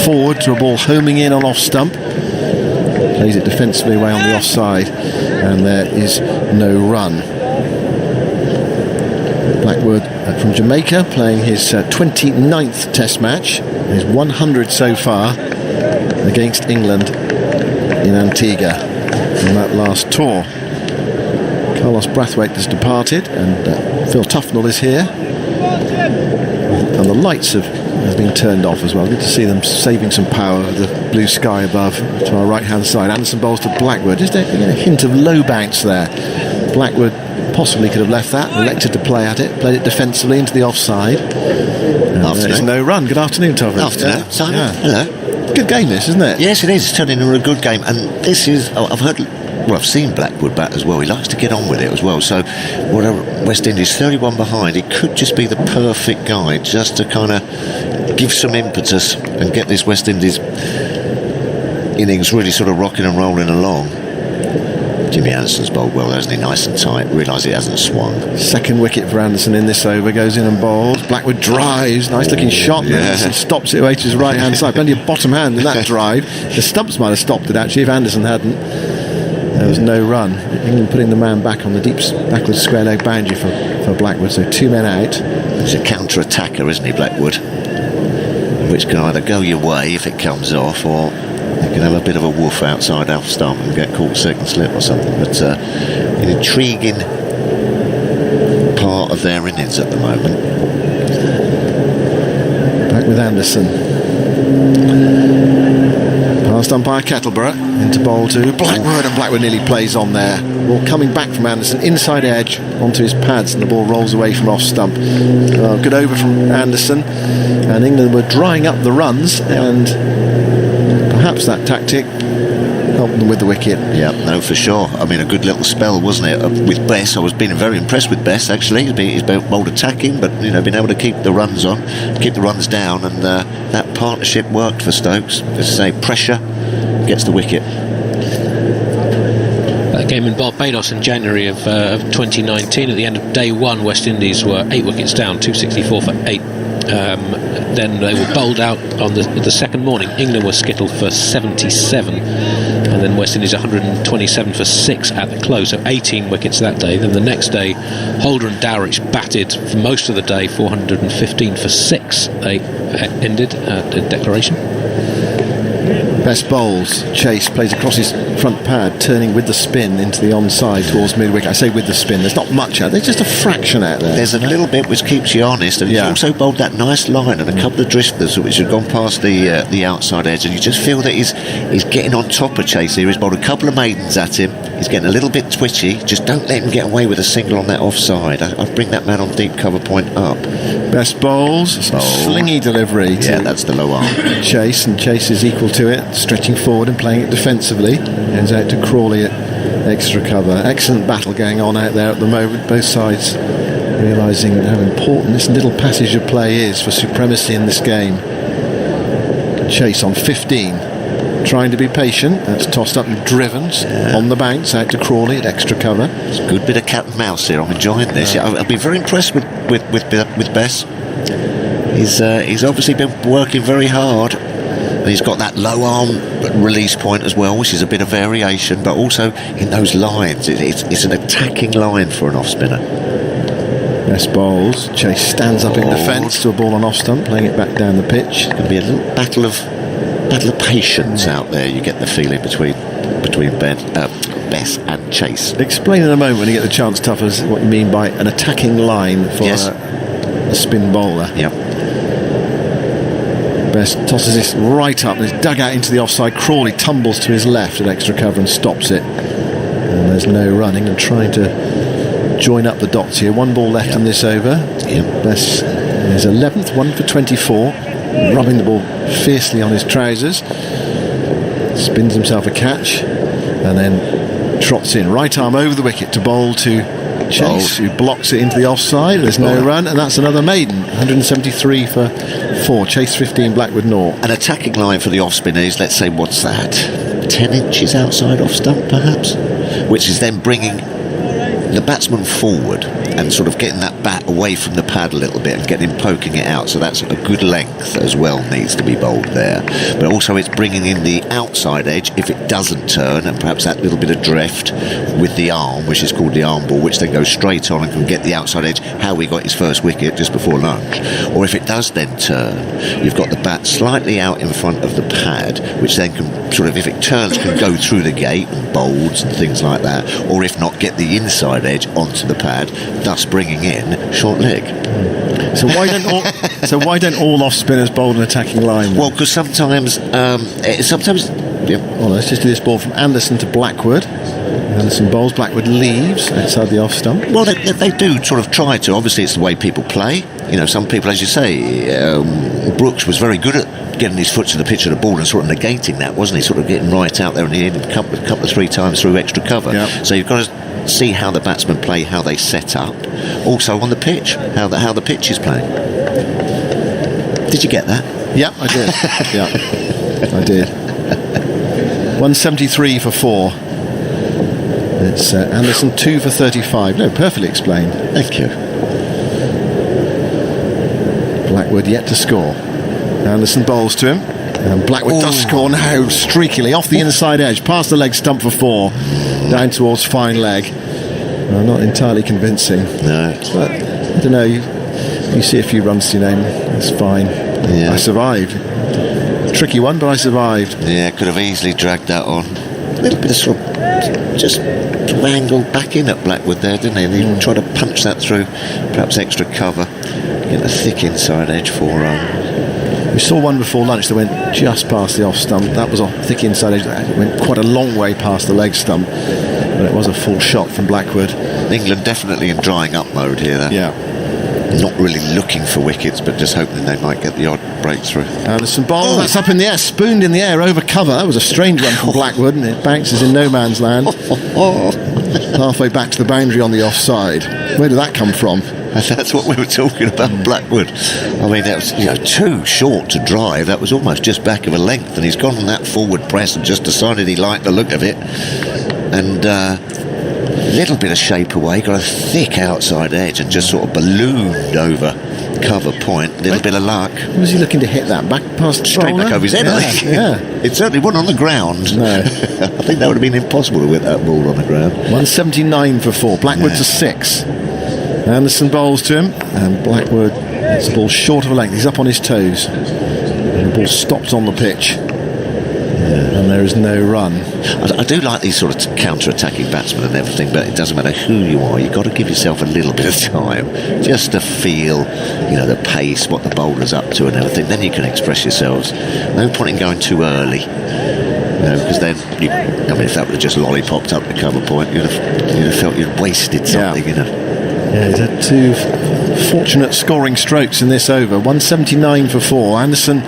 Speaker 11: forward to a ball homing in on off stump. Plays it defensively away on the offside, and there is no run. Blackwood from Jamaica, playing his 29th Test match, his 100 so far against England in Antigua in that last tour. Carlos Brathwaite has departed, and Phil Tufnell is here, and the lights have been turned off as well. Good to see them saving some power with the blue sky above to our right hand side. Anderson bowls to Blackwood. Just a hint of low bounce there. Blackwood possibly could have left that, elected to play at it, played it defensively into the offside. There's no run. Good afternoon, Tufnell.
Speaker 13: Afternoon, Simon.
Speaker 11: Yeah.
Speaker 13: Hello.
Speaker 11: Good game this, isn't it?
Speaker 13: Yes, it is. It's turning into a good game, and this is, I've seen Blackwood bat as well. He likes to get on with it as well. So, West Indies 31 behind, it could just be the perfect guy just to kind of give some impetus and get this West Indies innings really sort of rocking and rolling along. Jimmy Anderson's bowled well, hasn't he? Nice and tight. Realise it hasn't swung.
Speaker 11: Second wicket for Anderson in this over. Goes in and bowls. Blackwood drives. Nice looking shot.
Speaker 13: Yeah.
Speaker 11: Anderson stops it away to his right hand side. Plenty of bottom hand in that drive. The stumps might have stopped it actually if Anderson hadn't. There was no run. England putting the man back on the deep backward square leg boundary for Blackwood. So 2 men out.
Speaker 13: He's a counter-attacker, isn't he, Blackwood? Which can either go your way if it comes off, or you can have a bit of a woof outside off stump and get caught second slip or something. But an intriguing part of their innings at the moment.
Speaker 11: Back with Anderson. Past umpire Kettleborough into bowl to Blackwood, and Blackwood nearly plays on there. Ball coming back from Anderson, inside edge onto his pads, and the ball rolls away from off stump. Good over from Anderson, and England were drying up the runs, and perhaps that tactic helped them with the wicket.
Speaker 13: Yeah, no, for sure. I mean, a good little spell, wasn't it? With Bess, I was being very impressed with Bess, actually. He's bowled attacking, but, been able to keep the runs on, keep the runs down, and that partnership worked for Stokes. As I say, pressure gets the wicket.
Speaker 4: That game in Barbados in January of 2019, at the end of day one, West Indies were 8 wickets down, 264 for 8. Then they were bowled out on the second morning. England were skittled for 77, and then West Indies 127 for 6 at the close, so 18 wickets that day. Then the next day, Holder and Dowrich batted for most of the day, 415 for 6. They ended at declaration.
Speaker 11: Best bowls. Chase plays across his front pad, turning with the spin into the onside towards mid-wicket. I say with the spin, there's not much out there, there's just a fraction out there.
Speaker 13: There's a little bit which keeps you honest, and he's also bowled that nice line and a couple of drifters which have gone past the outside edge, and you just feel that he's getting on top of Chase here. He's bowled a couple of maidens at him. He's getting a little bit twitchy. Just don't let him get away with a single on that offside. I'd bring that man on deep cover point up.
Speaker 11: Best bowls, slingy delivery.
Speaker 13: Yeah, that's the low arm.
Speaker 11: Chase, and Chase is equal to it, stretching forward and playing it defensively. Ends out to Crawley at extra cover. Excellent battle going on out there at the moment, both sides realising how important this little passage of play is for supremacy in this game. Chase on 15, trying to be patient. That's tossed up and driven on the bounce out to Crawley at extra cover.
Speaker 13: It's a good bit of cat and mouse here. I'm enjoying this. I've been very impressed with Bess. He's obviously been working very hard. And he's got that low arm release point as well, which is a bit of variation, but also in those lines, it's an attacking line for an off spinner.
Speaker 11: Best bowls. Chase stands up in defence to a ball on off stump, playing it back down the pitch.
Speaker 13: It's going to be a little battle of patience out there. You get the feeling between Bess and Chase.
Speaker 11: Explain in a moment when you get the chance, Tuffers, what you mean by an attacking line for a spin bowler.
Speaker 13: Yep.
Speaker 11: Bess tosses this right up and it's dug out into the offside. Crawley tumbles to his left at extra cover and stops it. And there's no running and trying to join up the dots here. One ball left in this over. Bess is 11th, 1 for 24, rubbing the ball fiercely on his trousers. Spins himself a catch and then trots in. Right arm over the wicket to bowl to Chase, who blocks it into the offside. There's no run, and that's another maiden. 173 for 4. Chase 15, Blackwood 0.
Speaker 13: An attacking line for the off spinner is, let's say, what's that? 10 inches outside off stump, perhaps? Which is then bringing the batsman forward and sort of getting that bat away from the pad a little bit and getting him poking it out. So that's a good length as well, needs to be bowled there. But also it's bringing in the outside edge if it doesn't turn, and perhaps that little bit of drift with the arm, which is called the arm ball, which then goes straight on and can get the outside edge. How we got his first wicket just before lunch. Or if it does then turn, you've got the bat slightly out in front of the pad, which then can sort of, if it turns, can go through the gate and bolds and things like that. Or if not, get the inside edge onto the pad, thus bringing in short leg.
Speaker 11: So why don't all off spinners bowl an attacking line then?
Speaker 13: Well, because sometimes
Speaker 11: well, let's just do this ball from Anderson to Blackwood. Anderson bowls, Blackwood leaves outside the off stump.
Speaker 13: Well, they do sort of try to. Obviously, it's the way people play. You know, some people, as you say, Brooks was very good at getting his foot to the pitch of the ball and sort of negating that, wasn't he? Sort of getting right out there and he ended a couple of 3 times through extra cover. Yep. So you've got to see how the batsmen play, how they set up. Also on the pitch, how the pitch is playing. Did you get that?
Speaker 11: Yep, I did. Yeah, I did. 173 for 4. It's Anderson 2 for 35. No, perfectly explained.
Speaker 13: Thank you.
Speaker 11: Blackwood yet to score. Anderson bowls to him. And Blackwood does score now, streakily, off the inside edge, past the leg stump for 4, down towards fine leg. Well, not entirely convincing.
Speaker 13: No.
Speaker 11: But, I don't know, you see a few runs to your name, it's fine. Yeah. I survived. Tricky one, but I survived.
Speaker 13: Yeah, could have easily dragged that on. A little bit of sort of just angled back in at Blackwood there, didn't he? And he tried to punch that through, perhaps extra cover, get a thick inside edge for
Speaker 11: we saw one before lunch that went just past the off stump. That was a thick inside edge. It went quite a long way past the leg stump, but it was a full shot from Blackwood.
Speaker 13: England definitely in drying up mode here.
Speaker 11: Yeah.
Speaker 13: Not really looking for wickets, but just hoping they might get the odd breakthrough.
Speaker 11: Anderson ball, that's up in the air, spooned in the air over cover. That was a strange one from Blackwood, and it bounces in no man's land. Halfway back to the boundary on the offside. Where did that come from?
Speaker 13: That's what we were talking about, Blackwood. I mean, that was too short to drive. That was almost just back of a length, and he's gone on that forward press and just decided he liked the look of it. And little bit of shape away, got a thick outside edge and just sort of ballooned over cover point. Little bit of luck.
Speaker 11: Was he looking to hit that back past
Speaker 13: straight back over his head? I think.
Speaker 11: Yeah.
Speaker 13: It certainly wasn't on the ground.
Speaker 11: No.
Speaker 13: I think that would have been impossible to hit that ball on the ground.
Speaker 11: 179 for 4. Blackwood's a 6. Anderson bowls to him, and Blackwood gets the ball short of a length. He's up on his toes, and the ball stops on the pitch. And there is no run.
Speaker 13: I do like these sort of counter-attacking batsmen and everything, but it doesn't matter who you are, you've got to give yourself a little bit of time just to feel, the pace, what the bowler's up to and everything. Then you can express yourselves. No point in going too early. because then, if that would have just lollipopped up the cover point, you'd have felt you'd wasted something,
Speaker 11: Yeah, he's had 2 fortunate scoring strokes in this over. 179 for 4. Anderson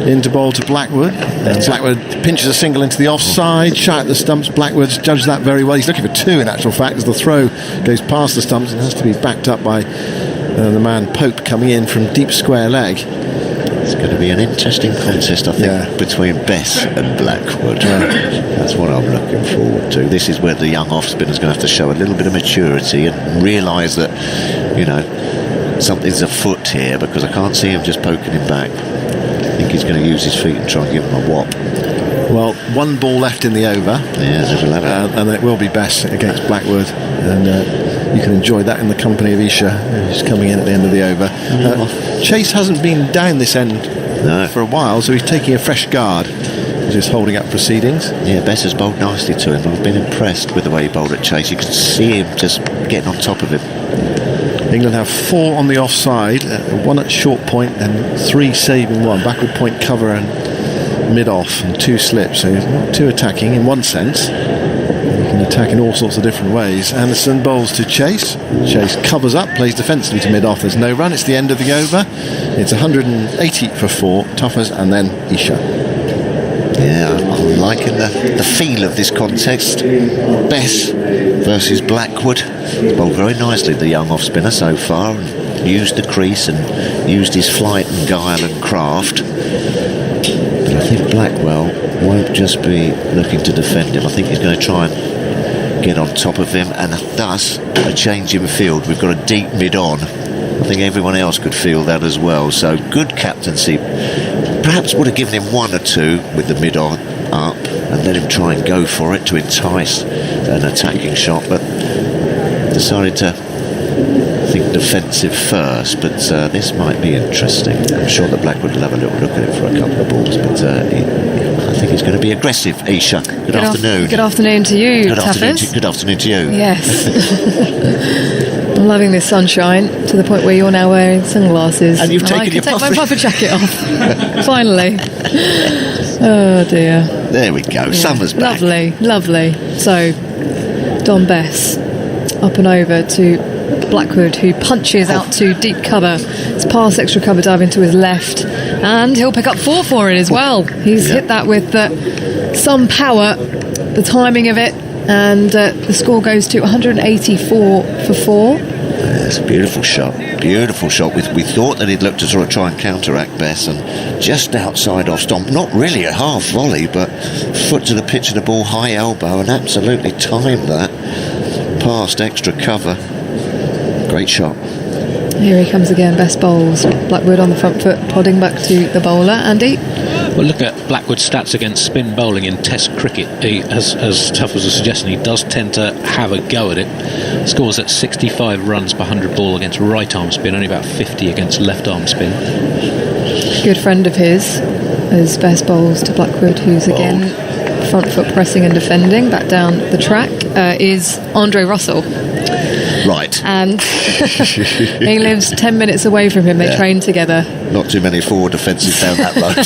Speaker 11: into bowl to Blackwood. And Blackwood pinches a single into the offside, shy at the stumps. Blackwood's judged that very well. He's looking for 2 in actual fact, as the throw goes past the stumps and has to be backed up by the man Pope coming in from deep square leg.
Speaker 13: It's going to be an interesting contest, I think, between Bess and Blackwood. That's what I'm looking forward to. This is where the young off-spinner's going to have to show a little bit of maturity and realise that, something's afoot here, because I can't see him just poking him back. I think he's going to use his feet and try and give him a whop.
Speaker 11: Well, 1 ball left in the over. And it will be Bess against Blackwood. And you can enjoy that in the company of Isha, who's coming in at the end of the over. Chase hasn't been down this end for a while, so he's taking a fresh guard. He's just holding up proceedings.
Speaker 13: Yeah, Bess has bowled nicely to him. I've been impressed with the way he bowled at Chase. You can see him just getting on top of him.
Speaker 11: England have 4 on the offside, 1 at short point and 3 saving 1. Backward point cover and mid-off and 2 slips. So he's not too attacking in one sense. You can attack in all sorts of different ways. Anderson bowls to Chase. Chase covers up, plays defensively to mid-off. There's no run. It's the end of the over. It's 180 for 4. Tuffers and then Isha.
Speaker 13: Yeah, I'm liking the feel of this contest. Bess versus Blackwood. He's bowled very nicely, the young off-spinner, so far, and used the crease and used his flight and guile and craft. But I think Blackwell won't just be looking to defend him. I think he's going to try and get on top of him, and thus a change in field. We've got a deep mid-on. I think everyone else could feel that as well. So good captaincy. Perhaps would have given him 1 or 2 with the mid-on up and let him try and go for it to entice an attacking shot, but decided to think defensive first. But this might be interesting. I'm sure that Blackwood will have a little look at it for a couple of balls, but I think he's going to be aggressive. Isha, good afternoon.
Speaker 14: Good afternoon to you, Tuffers.
Speaker 13: Good afternoon to you.
Speaker 14: Yes. I'm loving this sunshine to the point where you're now wearing sunglasses.
Speaker 13: And you've taken
Speaker 14: I
Speaker 13: your
Speaker 14: can take my puffer jacket off. Finally. Oh dear.
Speaker 13: There we go. Yeah. Summer's back.
Speaker 14: Lovely. So, Don Bess up and over to Blackwood, who punches out to deep cover. It's past extra cover, diving to his left, and he'll pick up 4 for it as well. He's hit that with some power, the timing of it, and the score goes to 184 for 4.
Speaker 13: It's a beautiful shot. We thought that he'd look to sort of try and counteract Bess, and just outside off stomp, not really a half volley, but foot to the pitch of the ball, high elbow, and absolutely timed that past extra cover. Great shot.
Speaker 14: Here he comes again. Bess bowls. Blackwood on the front foot, plodding back to the bowler. Andy?
Speaker 4: Well, look at Blackwood's stats against spin bowling in Test cricket. He, as tough as a suggestion, he does tend to have a go at it. Scores at 65 runs per 100 ball against right arm spin, only about 50 against left arm spin.
Speaker 14: Good friend of his as Bess bowls to Blackwood, who's again front foot pressing and defending back down the track, is Andre Russell.
Speaker 13: Right.
Speaker 14: And he lives 10 minutes away from him. They train together.
Speaker 13: Not too many forward defences down that road.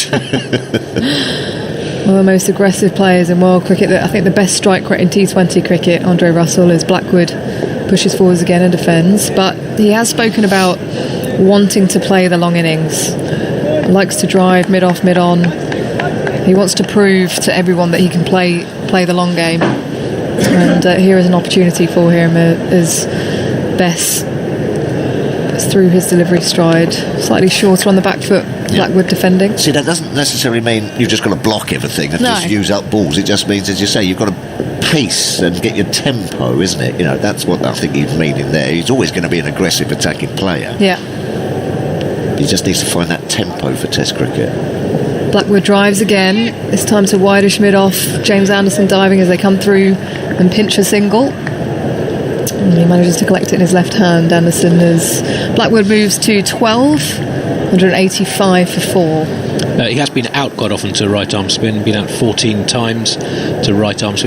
Speaker 14: One of the most aggressive players in world cricket. I think the best strike rate in T20 cricket, Andre Russell, as Blackwood pushes forwards again and defends. But he has spoken about wanting to play the long innings. Likes to drive mid-off, mid-on. He wants to prove to everyone that he can play the long game. And here is an opportunity for him as Bess through his delivery stride, slightly shorter on the back foot. Blackwood defending.
Speaker 13: See, that doesn't necessarily mean you've just got to block everything and just use up balls. It just means, as you say, you've got to pace and get your tempo, isn't it? That's what I think he's meaning there. He's always going to be an aggressive attacking player.
Speaker 14: Yeah.
Speaker 13: He just needs to find that tempo for Test cricket.
Speaker 14: Blackwood drives again, this time to wideish mid-off. James Anderson diving as they come through and pinch a single. And he manages to collect it in his left hand, Anderson, as Blackwood moves to 12, 185 for 4.
Speaker 4: He has been out quite often to right arm spin, been out 14 times to right arm spin.